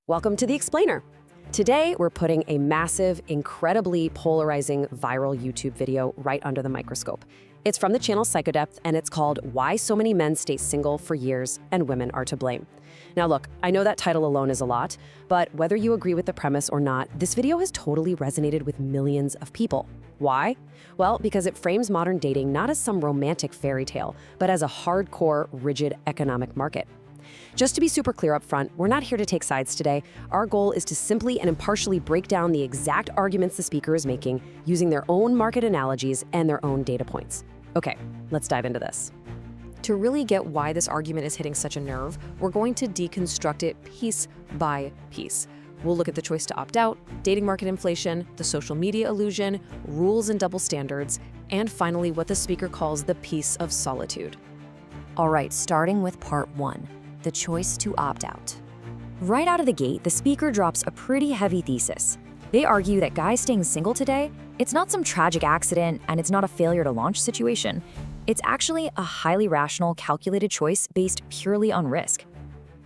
Welcome to The Explainer. Today, we're putting a massive, incredibly polarizing viral YouTube video right under the microscope. It's from the channel Psychodepth, and it's called Why So Many Men Stay Single for Years and Women Are to Blame. Now look, I know that title alone is a lot, but whether you agree with the premise or not, this video has totally resonated with millions of people. Why? Well, because it frames modern dating not as some romantic fairy tale, but as a hardcore, rigid economic market. Just to be super clear up front, we're not here to take sides today. Our goal is to simply and impartially break down the exact arguments the speaker is making using their own market analogies and their own data points. Okay, let's dive into this. To really get why this argument is hitting such a nerve, we're going to deconstruct it piece by piece. We'll look at the choice to opt out, dating market inflation, the social media illusion, rules and double standards, and finally what the speaker calls the peace of solitude. All right, starting with part one. The choice to opt out. Right out of the gate, the speaker drops a pretty heavy thesis. They argue that guys staying single today, it's not some tragic accident and it's not a failure to launch situation. It's actually a highly rational, calculated choice based purely on risk.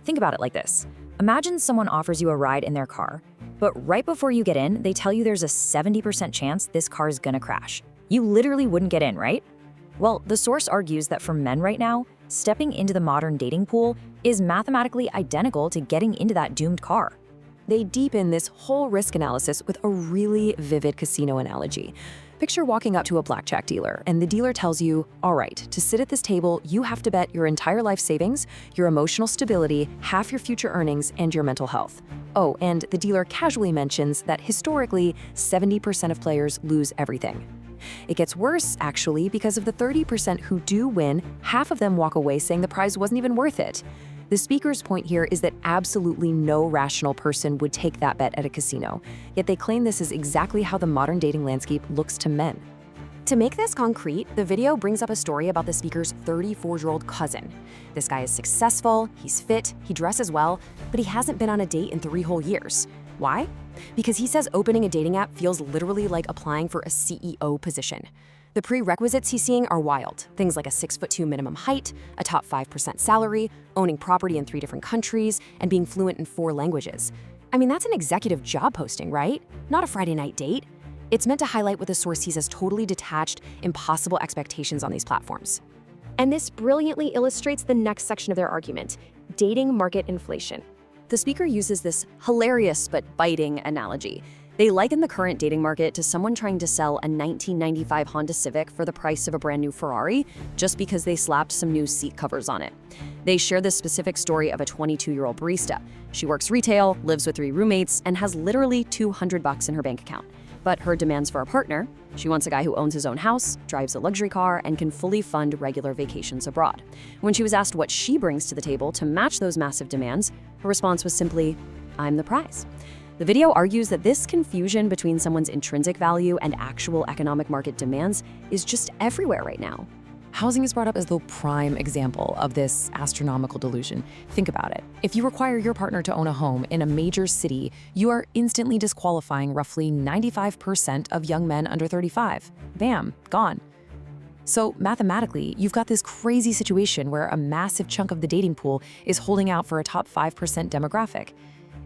Think about it like this. Imagine someone offers you a ride in their car, but right before you get in, they tell you there's a 70% chance this car is gonna crash. You literally wouldn't get in, right? Well, the source argues that for men right now, stepping into the modern dating pool is mathematically identical to getting into that doomed car. They deepen this whole risk analysis with a really vivid casino analogy. Picture walking up to a blackjack dealer, and the dealer tells you, all right, to sit at this table, you have to bet your entire life savings, your emotional stability, half your future earnings, and your mental health. Oh, and the dealer casually mentions that historically, 70% of players lose everything. It gets worse, actually, because of the 30% who do win, half of them walk away saying the prize wasn't even worth it. The speaker's point here is that absolutely no rational person would take that bet at a casino, yet they claim this is exactly how the modern dating landscape looks to men. To make this concrete, the video brings up a story about the speaker's 34-year-old cousin. This guy is successful, he's fit, he dresses well, but he hasn't been on a date in 3 whole years. Why? Because he says opening a dating app feels literally like applying for a CEO position. The prerequisites he's seeing are wild. Things like a 6'2" minimum height, a top 5% salary, owning property in 3 different countries, and being fluent in 4 languages. I mean, that's an executive job posting, right? Not a Friday night date. It's meant to highlight what the source sees as totally detached, impossible expectations on these platforms. And this brilliantly illustrates the next section of their argument, dating market inflation. The speaker uses this hilarious but biting analogy. They liken the current dating market to someone trying to sell a 1995 Honda Civic for the price of a brand new Ferrari just because they slapped some new seat covers on it. They share this specific story of a 22-year-old barista. She works retail, lives with 3 roommates, and has literally $200 in her bank account. But her demands for a partner, she wants a guy who owns his own house, drives a luxury car, and can fully fund regular vacations abroad. When she was asked what she brings to the table to match those massive demands, her response was simply, "I'm the prize." The video argues that this confusion between someone's intrinsic value and actual economic market demands is just everywhere right now. Housing is brought up as the prime example of this astronomical delusion. Think about it. If you require your partner to own a home in a major city, you are instantly disqualifying roughly 95% of young men under 35. Bam, gone. So mathematically, you've got this crazy situation where a massive chunk of the dating pool is holding out for a top 5% demographic.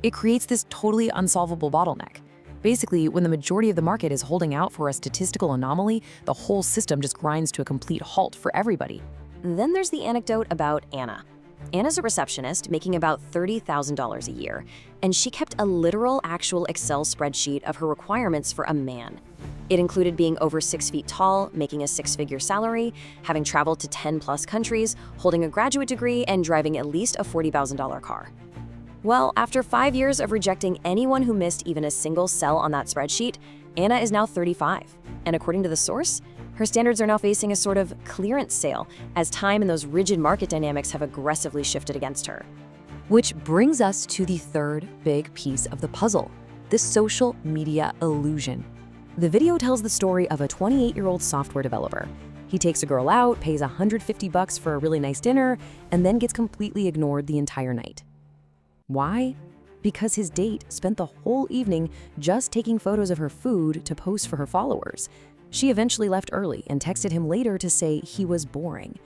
It creates this totally unsolvable bottleneck. Basically, when the majority of the market is holding out for a statistical anomaly, the whole system just grinds to a complete halt for everybody. Then there's the anecdote about Anna. Anna's a receptionist making about $30,000 a year, and she kept a literal actual Excel spreadsheet of her requirements for a man. It included being over 6 feet tall, making a 6-figure salary, having traveled to 10+ countries, holding a graduate degree, and driving at least a $40,000 car. Well, after 5 years of rejecting anyone who missed even a single cell on that spreadsheet, Anna is now 35. And according to the source, her standards are now facing a sort of clearance sale as time and those rigid market dynamics have aggressively shifted against her. Which brings us to the third big piece of the puzzle, the social media illusion. The video tells the story of a 28-year-old software developer. He takes a girl out, pays $150 for a really nice dinner, and then gets completely ignored the entire night. Why? Because his date spent the whole evening just taking photos of her food to post for her followers. She eventually left early and texted him later to say he was boring.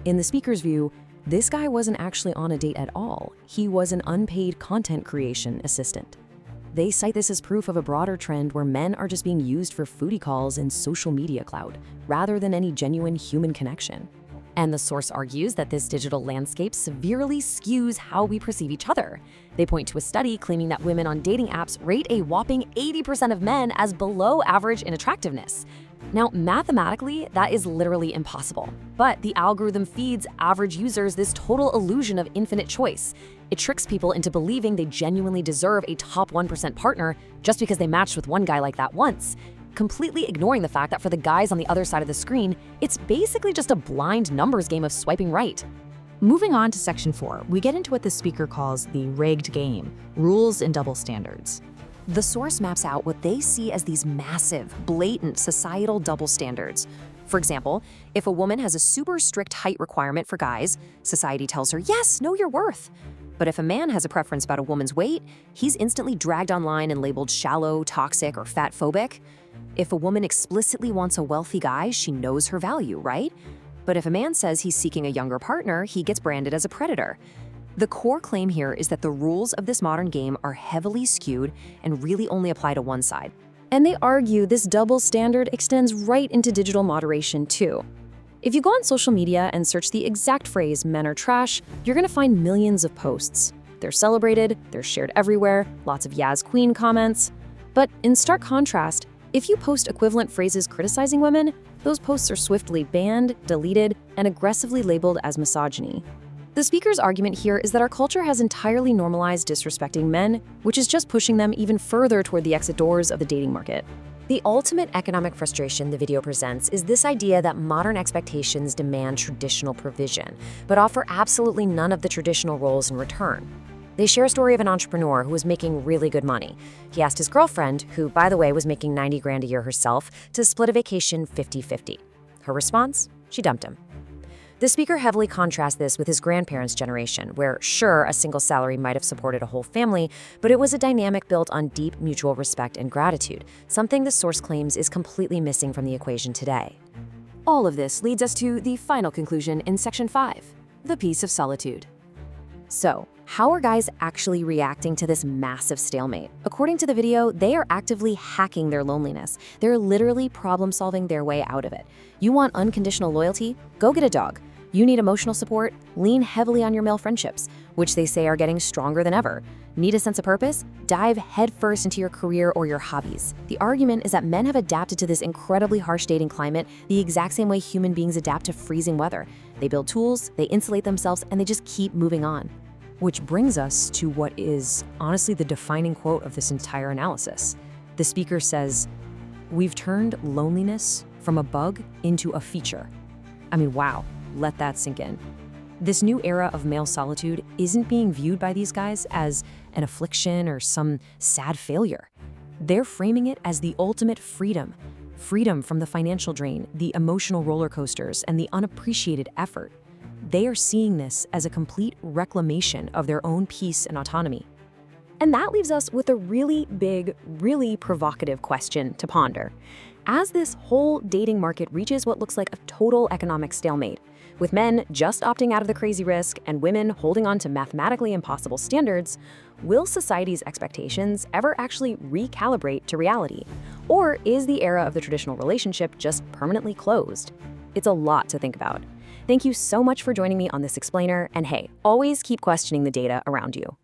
In the speaker's view, This guy wasn't actually on a date at all. He was an unpaid content creation assistant. They cite this as proof of a broader trend where men are just being used for foodie calls and social media clout, rather than any genuine human connection. And the source argues that this digital landscape severely skews how we perceive each other. They point to a study claiming that women on dating apps rate a whopping 80% of men as below average in attractiveness. Now, mathematically, that is literally impossible. But the algorithm feeds average users this total illusion of infinite choice. It tricks people into believing they genuinely deserve a top 1% partner just because they matched with one guy like that once, completely ignoring the fact that for the guys on the other side of the screen, it's basically just a blind numbers game of swiping right. Moving on to Section 4, we get into what the speaker calls the rigged game, rules and double standards. The source maps out what they see as these massive, blatant societal double standards. For example, if a woman has a super strict height requirement for guys, society tells her, yes, know your worth. But if a man has a preference about a woman's weight, he's instantly dragged online and labeled shallow, toxic, or fat-phobic. If a woman explicitly wants a wealthy guy, she knows her value, right? But if a man says he's seeking a younger partner, he gets branded as a predator. The core claim here is that the rules of this modern game are heavily skewed and really only apply to one side. And they argue this double standard extends right into digital moderation too. If you go on social media and search the exact phrase "men are trash," you're gonna find millions of posts. They're celebrated, they're shared everywhere, lots of Yaz Queen comments. But in stark contrast, if you post equivalent phrases criticizing women, those posts are swiftly banned, deleted, and aggressively labeled as misogyny. The speaker's argument here is that our culture has entirely normalized disrespecting men, which is just pushing them even further toward the exit doors of the dating market. The ultimate economic frustration the video presents is this idea that modern expectations demand traditional provision, but offer absolutely none of the traditional roles in return. They share a story of an entrepreneur who was making really good money. He asked his girlfriend, who, by the way, was making 90 grand a year herself, to split a vacation 50-50. Her response? She dumped him. The speaker heavily contrasts this with his grandparents' generation, where, sure, a single salary might have supported a whole family, but it was a dynamic built on deep mutual respect and gratitude, something the source claims is completely missing from the equation today. All of this leads us to the final conclusion in Section 5, the peace of solitude. So, how are guys actually reacting to this massive stalemate? According to the video, they are actively hacking their loneliness. They're literally problem-solving their way out of it. You want unconditional loyalty? Go get a dog. You need emotional support? Lean heavily on your male friendships, which they say are getting stronger than ever. Need a sense of purpose? Dive headfirst into your career or your hobbies. The argument is that men have adapted to this incredibly harsh dating climate the exact same way human beings adapt to freezing weather. They build tools, they insulate themselves, and they just keep moving on. Which brings us to what is honestly the defining quote of this entire analysis. The speaker says, "We've turned loneliness from a bug into a feature." I mean, wow, let that sink in. This new era of male solitude isn't being viewed by these guys as an affliction or some sad failure. They're framing it as the ultimate freedom. Freedom from the financial drain, the emotional roller coasters, and the unappreciated effort. They are seeing this as a complete reclamation of their own peace and autonomy. And that leaves us with a really big, really provocative question to ponder. As this whole dating market reaches what looks like a total economic stalemate, with men just opting out of the crazy risk and women holding on to mathematically impossible standards, will society's expectations ever actually recalibrate to reality? Or is the era of the traditional relationship just permanently closed? It's a lot to think about. Thank you so much for joining me on this explainer, and hey, always keep questioning the data around you.